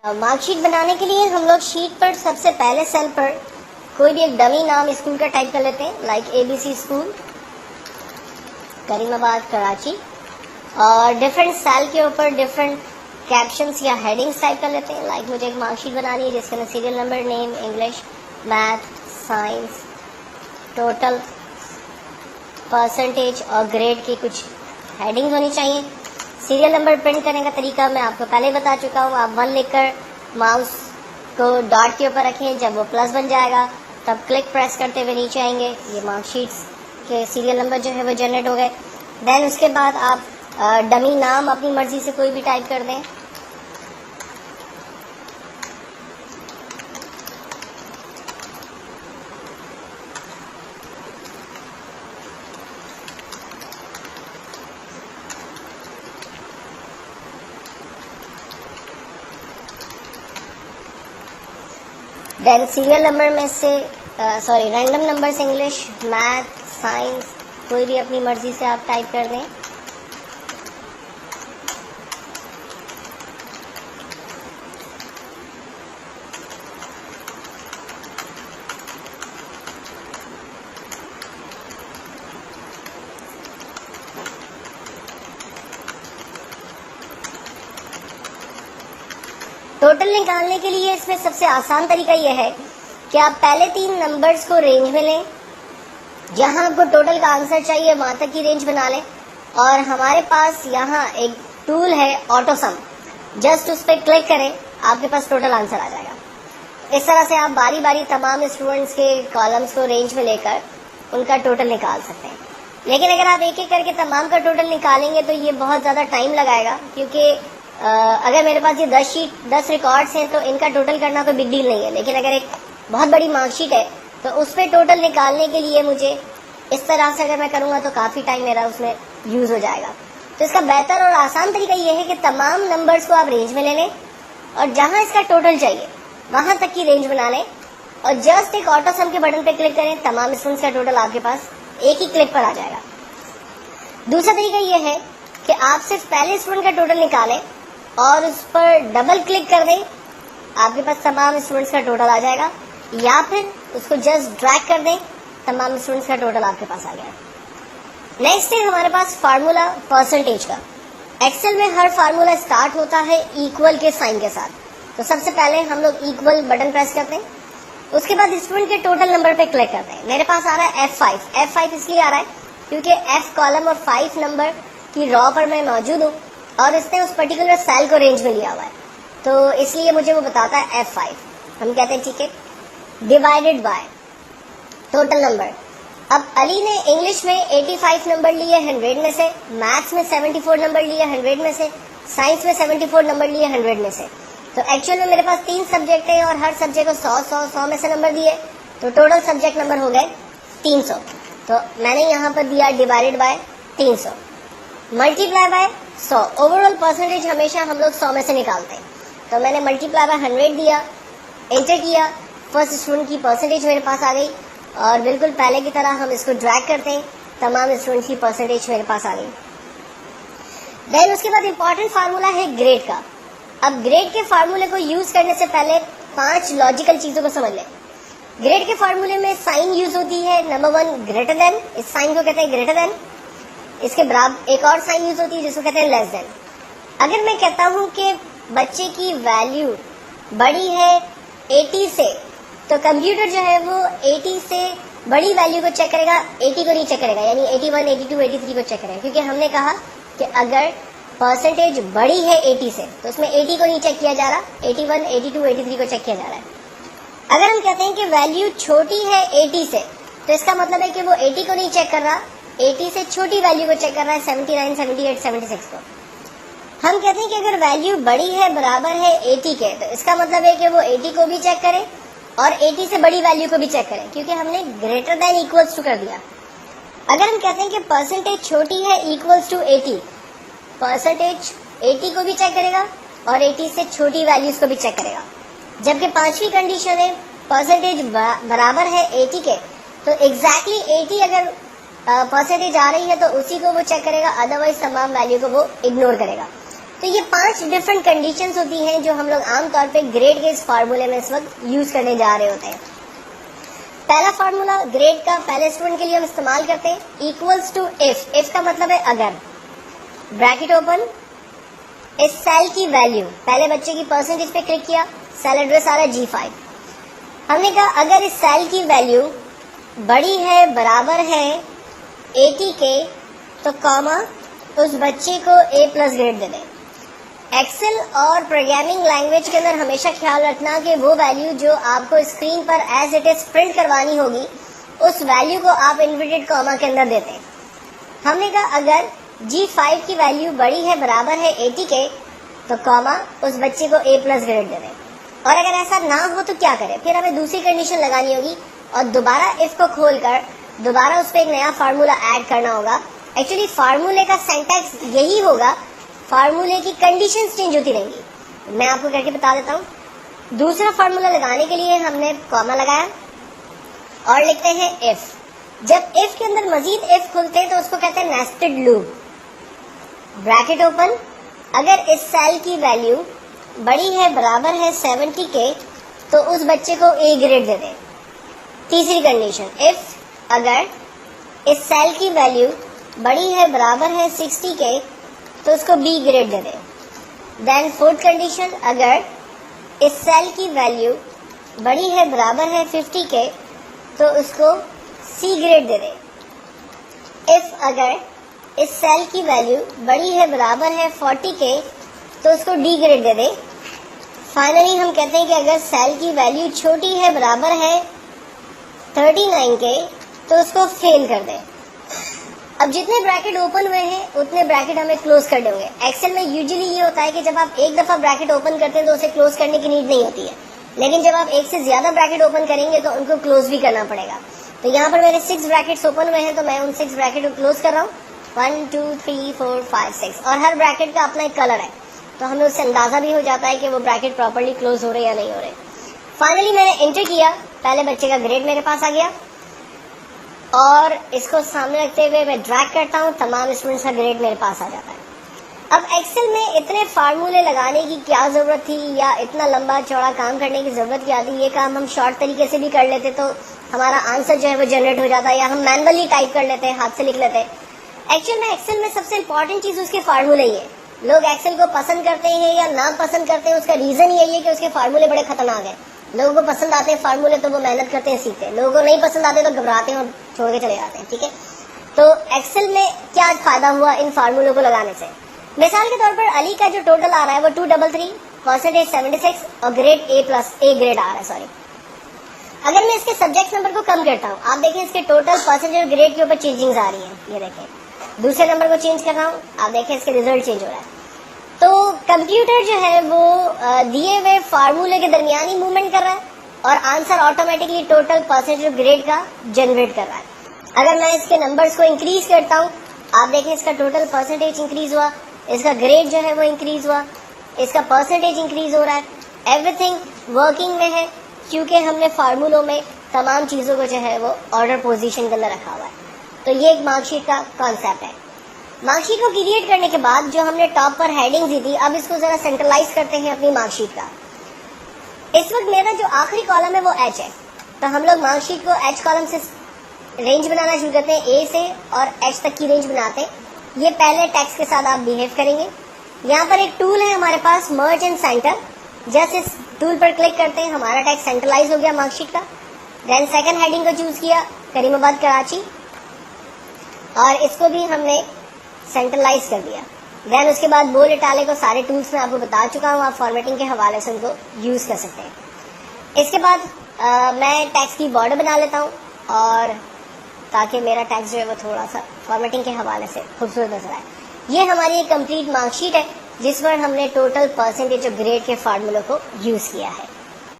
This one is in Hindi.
मार्कशीट बनाने के लिए हम लोग शीट पर सबसे पहले सेल पर कोई भी एक डमी नाम स्कूल का टाइप कर लेते हैं, like ABC school Karimabad Karachi, और डिफरेंट सेल के ऊपर डिफरेंट कैप्शंस या हेडिंग्स टाइप कर लेते हैं। लाइक मुझे एक मार्कशीट बनानी है जिसके अंदर serial number, name, English, math, science, total, percentage और ग्रेड की कुछ हेडिंग्स होनी चाहिए। सीरियल नंबर प्रिंट करने का तरीका मैं आपको पहले बता चुका हूँ। आप 1 लिखकर माउस को डॉट के ऊपर रखें, जब वो प्लस बन जाएगा तब क्लिक प्रेस करते हुए नीचे आएंगे। ये मार्कशीट्स के सीरियल नंबर जो है वो जनरेट हो गए। देन उसके बाद आप डमी नाम अपनी मर्जी से कोई भी टाइप कर दें। देन सीरियल नंबर में से random numbers English, math, science कोई भी अपनी मर्जी से आप टाइप कर दें। टोटल निकालने के लिए इसमें सबसे आसान तरीका यह है कि आप पहले 3 नंबर्स को रेंज में लें, जहां आपको टोटल का आंसर चाहिए वहां तक की रेंज बना लें। और हमारे पास यहाँ एक टूल है ऑटो सम, जस्ट उस पर क्लिक करें, आपके पास टोटल आंसर आ जाएगा। इस तरह से आप बारी बारी तमाम स्टूडेंट्स के कॉलम्स को रेंज में लेकर उनका टोटल निकाल सकते हैं। लेकिन अगर आप एक एक करके तमाम का टोटल निकालेंगे तो ये बहुत ज़्यादा टाइम लगाएगा, क्योंकि अगर मेरे पास ये 10 रिकॉर्ड्स हैं तो इनका टोटल करना कोई बिग डील नहीं है। लेकिन अगर एक बहुत बड़ी मार्कशीट है तो उस पर टोटल निकालने के लिए मुझे इस तरह से अगर मैं करूँगा तो काफ़ी टाइम मेरा उसमें यूज़ हो जाएगा। तो इसका बेहतर और आसान तरीका ये है कि तमाम नंबर्स को आप रेंज में ले लें और जहाँ इसका टोटल चाहिए वहाँ तक की रेंज बना लें और जस्ट एक ऑटो सम के बटन पर क्लिक करें, तमाम स्टूडेंट्स का टोटल आपके पास एक ही क्लिक पर आ जाएगा। दूसरा तरीका यह है कि आप सिर्फ पहले स्टूडेंट का टोटल निकालें और उस पर डबल क्लिक कर दें, आपके पास तमाम स्टूडेंट्स का टोटल आ जाएगा, या फिर उसको जस्ट ड्रैग कर दें, तमाम स्टूडेंट्स का टोटल आपके पास आ गया। नेक्स्ट है हमारे पास फार्मूला परसेंटेज का। एक्सेल में हर फार्मूला स्टार्ट होता है इक्वल के साइन के साथ। तो सबसे पहले हम लोग इक्वल बटन प्रेस करते हैं, उसके बाद स्टूडेंट के टोटल नंबर पे क्लिक करते हैं। मेरे पास आ रहा है F5 इसलिए आ रहा है क्योंकि F कॉलम और 5 नंबर की रॉ पर मैं मौजूद हूँ और इसने उस पर्टिकुलर सेल को रेंज में लिया हुआ है, तो इसलिए मुझे वो बताता है F5। हम कहते हैं ठीक है, डिवाइडेड बाय टोटल नंबर। अब अली ने इंग्लिश में 85 नंबर लिए 100 में से, मैथ्स में 74 नंबर लिए 100 में से, साइंस में 74 नंबर लिए 100 में से। तो एक्चुअल में मेरे पास 3 सब्जेक्ट है और हर सब्जेक्ट को 100 में से नंबर दिए, तो टोटल सब्जेक्ट नंबर हो गए 300। तो मैंने यहाँ पर दिया divided by 300 multiply by 100। Overall percentage हमेशा हम लोग 100 में से निकालते हैं, तो मैंने मल्टीप्लाई बाय 100 दिया, एंटर किया, फर्स्ट स्टूडेंट की परसेंटेज मेरे पास आ गई और बिल्कुल पहले की तरह हम इसको ड्रैग करते हैं, तमाम स्टूडेंट की परसेंटेज मेरे पास आ गई। देन उसके बाद इंपॉर्टेंट फार्मूला है ग्रेड का। अब ग्रेड के फार्मूले को यूज करने से पहले 5 लॉजिकल चीजों को समझ लें। ग्रेड के फार्मूले में साइन यूज होती है, नंबर 1 ग्रेटर देन, इस साइन को कहते हैं ग्रेटर देन। इसके बराबर एक और साइन यूज होती है जिसको कहते हैं लेस देन। अगर मैं कहता हूं कि बच्चे की वैल्यू बड़ी है 80 से, तो कंप्यूटर जो है वो 80 से बड़ी वैल्यू को चेक करेगा, 80 को नहीं चेक करेगा, यानी 81, 82, 83 को चेक करेगा, क्योंकि हमने कहा कि अगर परसेंटेज बड़ी है 80 से तो उसमें 80 को नहीं चेक किया जा रहा, 81, 82, 83 को चेक किया जा रहा है। अगर हम कहते हैं कि वैल्यू छोटी है 80 से, तो इसका मतलब है कि वो 80 को नहीं चेक कर रहा, 80 से छोटी वैल्यू को चेक कर रहा है, 79, 78, 76 को। हम कहते हैं कि अगर वैल्यू बड़ी है, बराबर है 80 के, तो इसका मतलब है कि वो 80 को भी चेक करे और 80 से बड़ी वैल्यू को भी चेक करें, क्योंकि हमने ग्रेटर देन इक्वल्स टू कर दिया। अगर हम कहते हैं कि परसेंटेज छोटी है इक्वल्स टू 80, परसेंटेज 80 को भी चेक करेगा और 80 से छोटी वैल्यूज को भी चेक करेगा। जबकि 5वीं कंडीशन है परसेंटेज बराबर है 80 के, तो एग्जैक्टली 80 अगर परसेंटेज आ रही है तो उसी को वो चेक करेगा, अदरवाइज तमाम वैल्यू को वो इग्नोर करेगा। तो ये 5 डिफरेंट कंडीशंस होती हैं जो हम लोग आमतौर पे ग्रेड के इस फार्मूले में इस वक्त यूज करने जा रहे होते हैं। पहला फार्मूला ग्रेड का पहले स्टूडेंट के लिए हम इस्तेमाल करते हैं, इक्वल्स टू इफ का मतलब है अगर, ब्रैकेट ओपन, इस सेल की वैल्यू, पहले बच्चे की परसेंटेज पे क्लिक किया, सेल एड्रेस आ रहा है G5। हमने कहा अगर इस सेल की वैल्यू बड़ी है, बराबर है 80 के, तो कॉमा उस बच्चे को A+ ग्रेड दे दें। एक्सेल और प्रोग्रामिंग लैंग्वेज के अंदर हमेशा ख्याल रखना कि वो वैल्यू जो आपको स्क्रीन पर एज इट इज प्रिंट करवानी होगी, उस वैल्यू को आप इन्वर्टेड कॉमा के अंदर देते हैं। हमने कहा अगर G5 की वैल्यू बड़ी है, बराबर है 80 के, तो कॉमा उस बच्चे को A+ ग्रेड दे दें। और अगर ऐसा ना हो तो क्या करें, फिर हमें दूसरी कंडीशन लगानी होगी और दोबारा इफ को खोलकर दोबारा उस पर एक नया फार्मूला ऐड करना होगा। एक्चुअली फार्मूले का सिंटैक्स यही होगा, फार्मूले की कंडीशंस चेंज होती रहेंगी। मैं आपको करके बता देता हूँ। दूसरा फार्मूला लगाने के लिए हमने कॉमा लगाया और लिखते हैं इफ। जब इफ के अंदर मजीद इफ खुलते हैं तो उसको कहते हैं नेस्टेड लूप। ब्रैकेट ओपन, अगर इस सेल की वैल्यू बड़ी है, बराबर है 70 के, तो उस बच्चे को A ग्रेड दे दें। तीसरी कंडीशन, इफ अगर इस सेल की वैल्यू बड़ी है, बराबर है 60 के, तो उसको B ग्रेड दे दें। देन फोर्थ कंडीशन, अगर इस सेल की वैल्यू बड़ी है, बराबर है 50 के, तो उसको C ग्रेड दे दें। इफ अगर इस सेल की वैल्यू बड़ी है, बराबर है 40 के, तो उसको D ग्रेड दे दें। फाइनली हम कहते हैं कि अगर सेल की वैल्यू छोटी है, बराबर है 39 के, तो उसको फेल कर दें। अब जितने ब्रैकेट ओपन हुए हैं उतने ब्रैकेट हमें क्लोज करने होंगे। एक्सेल में यूजुअली ये होता है कि जब आप एक दफा ब्रैकेट ओपन करते हैं तो उसे क्लोज करने की नीड नहीं होती है, लेकिन जब आप एक से ज्यादा ब्रैकेट ओपन करेंगे तो उनको क्लोज भी करना पड़ेगा। तो यहाँ पर मेरे 6 ब्रैकेट्स ओपन हुए हैं, तो मैं उन 6 ब्रैकेट को क्लोज कर रहा हूँ। 1 2 3 4 5 6, और हर ब्रैकेट का अपना एक कलर है, तो हमें उससे अंदाजा भी हो जाता है कि वो ब्रैकेट प्रॉपर्ली क्लोज हो रहे या नहीं हो रहे। फाइनली मैंने एंटर किया, पहले बच्चे का ग्रेड मेरे पास आ गया और इसको सामने रखते हुए मैं ड्रैग करता हूँ, तमाम स्टूडेंट्स का ग्रेड मेरे पास आ जाता है। अब एक्सेल में इतने फार्मूले लगाने की क्या जरूरत थी या इतना लंबा चौड़ा काम करने की जरूरत क्या थी। ये काम हम शॉर्ट तरीके से भी कर लेते तो हमारा आंसर जो है वो जनरेट हो जाता, या हम मैनुअली टाइप कर लेते हैं, हाथ से लिख लेते हैं। एक्चुअल में एक्सेल में सबसे इंपॉर्टेंट चीज उसके फार्मूले ही है। लोग एक्सेल को पसंद करते हैं या ना पसंद करते हैं, उसका रीजन यही है कि उसके फार्मूले बड़े खतरनाक हैं। लोगों को पसंद आते हैं फार्मूले तो वो मेहनत करते हैं, सीखते हैं। लोगों को नहीं पसंद आते तो घबराते हैं और छोड़ के चले जाते हैं। ठीक है, तो एक्सेल में क्या फायदा हुआ इन फार्मूलों को लगाने से। मिसाल के तौर पर अली का जो टोटल आ रहा है वो 233, परसेंटेज 76 और ग्रेड A ग्रेड आ रहा है। सॉरी, अगर मैं इसके सब्जेक्ट नंबर को कम करता हूँ, आप देखें इसके टोटल परसेंटेज और ग्रेड के ऊपर चेंजिंग्स आ रही है। ये देखें, दूसरे नंबर को चेंज कर रहा हूँ, आप देखें इसके रिजल्ट चेंज हो रहा है। तो कंप्यूटर जो है वो दिए हुए फार्मूले के दरमियान ही मूवमेंट कर रहा है और answer automatically total percentage grade का जनरेट कर रहा है। अगर मैं इसके नंबर्स को इंक्रीज करता हूँ, आप देखें इसका टोटल परसेंटेज इंक्रीज हुआ, इसका ग्रेड जो है वो इंक्रीज हुआ, इसका परसेंटेज इंक्रीज हो रहा है। एवरीथिंग वर्किंग में है क्योंकि हमने फार्मूलों में तमाम चीज़ों को जो है वो ऑर्डर पोजीशन के अंदर रखा हुआ है। तो ये एक मार्कशीट का कॉन्सेप्ट है। मार्कशीट को क्रिएट करने के बाद जो हमने टॉप पर हेडिंग दी थी, अब इसको जरा सेंट्रलाइज करते हैं अपनी मार्कशीट का। इस वक्त मेरा जो आखिरी कॉलम है वो H है, तो हम लोग मार्कशीट को H कॉलम से रेंज बनाना शुरू करते हैं, A से और H तक की रेंज बनाते हैं। ये पहले टेक्स्ट के साथ आप बिहेव करेंगे। यहाँ पर एक टूल है हमारे पास, मर्ज एंड सेंटर। जैसे इस टूल पर क्लिक करते हैं हमारा टेक्स्ट सेंट्रलाइज हो गया मार्कशीट का। देन सेकंड हेडिंग को चूज किया, करीमाबाद कराची, और इसको भी हमने सेंट्रलाइज कर दिया। देन उसके बाद बोल्ड इटालिक को सारे टूल्स में आपको बता चुका हूँ, आप फॉर्मेटिंग के हवाले से उनको यूज कर सकते हैं। इसके बाद मैं टेक्स्ट की बॉर्डर बना लेता हूँ, और ताकि मेरा टेक्स्ट जो है वो थोड़ा सा फॉर्मेटिंग के हवाले से खूबसूरत नजर आए। ये हमारी एक कंप्लीट मार्कशीट है जिस पर हमने टोटल परसेंटेज और ग्रेड के फार्मूलों को यूज किया है।